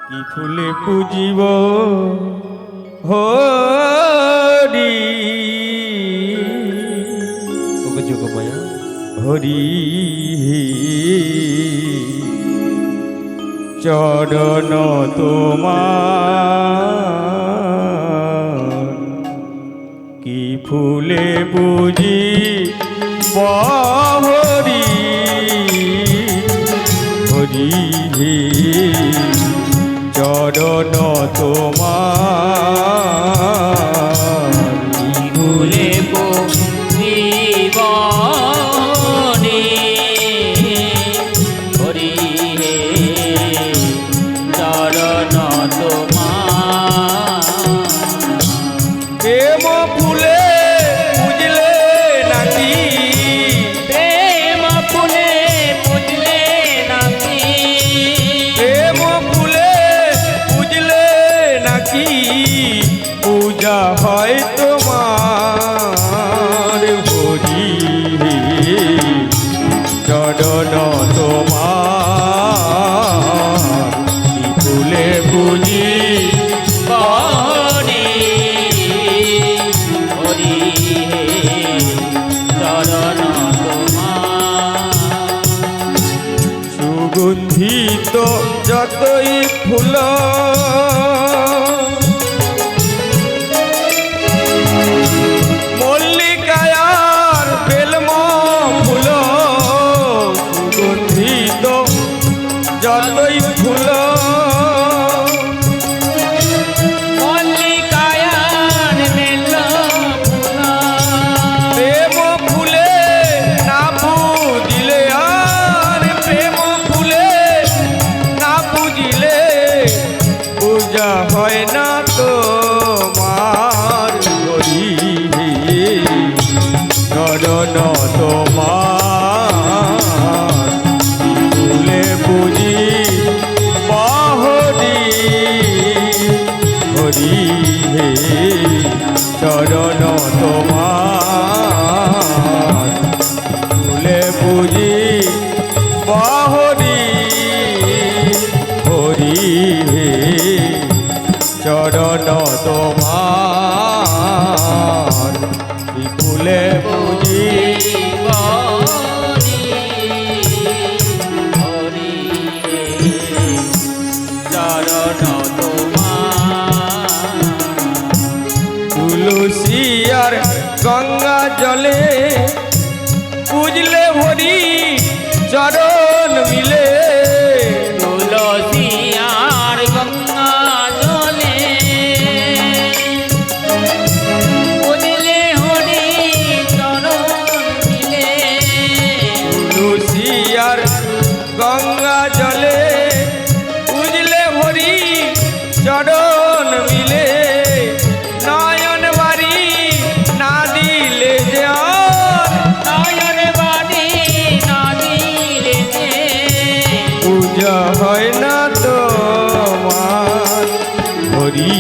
কি ফুলে পুজিব হরি যোগমায়া হরি চরণ তোমার কি ফুলে বুঝি হরি হরি চরণ তোমার ভুলে জীবনে হরি চরণ তোমার প্রেম ফুলে বুঝলে নাকি প্রেম ফুলে বুঝলে নাকি প্রেম ফুলে বুঝলে নাকি পূজা হয় তোমার হরি চরণ তোমার কি ফুলে বুঝি হরি হরি চরণ তোমার সুগন্ধিত যতই ফুল মল্লিকায়ার বেলম ফুল সুগন্ধিত যতই ফুল মল্লিকায়ার বেল ফুল প্রেম ফুলে না বুঝিলে আর প্রেম ফুলে না বুঝিলে পূজা হয় না তোমার হরি চরণ তোমার কি ফুলে বুঝি হরি হরি চরণ তোমার ফুলে বুঝি হরি হরি চরণ তোমার কি ফুলে বুঝি হরি হরি চরণ তোমার তুলসী আর গঙ্গা জলে বুঝলে হরি চরণ মিলে তুলসী আর গঙ্গা জলে বুঝলে হরি চরণ মিলে তুলসী আর গঙ্গা জলে বুঝলে হরি চরণ মিলে নয়ন বাড়ি না দিলে যে আর নয়ন বাড়ি না দিলে যে পূজা হয় না তোমার হরি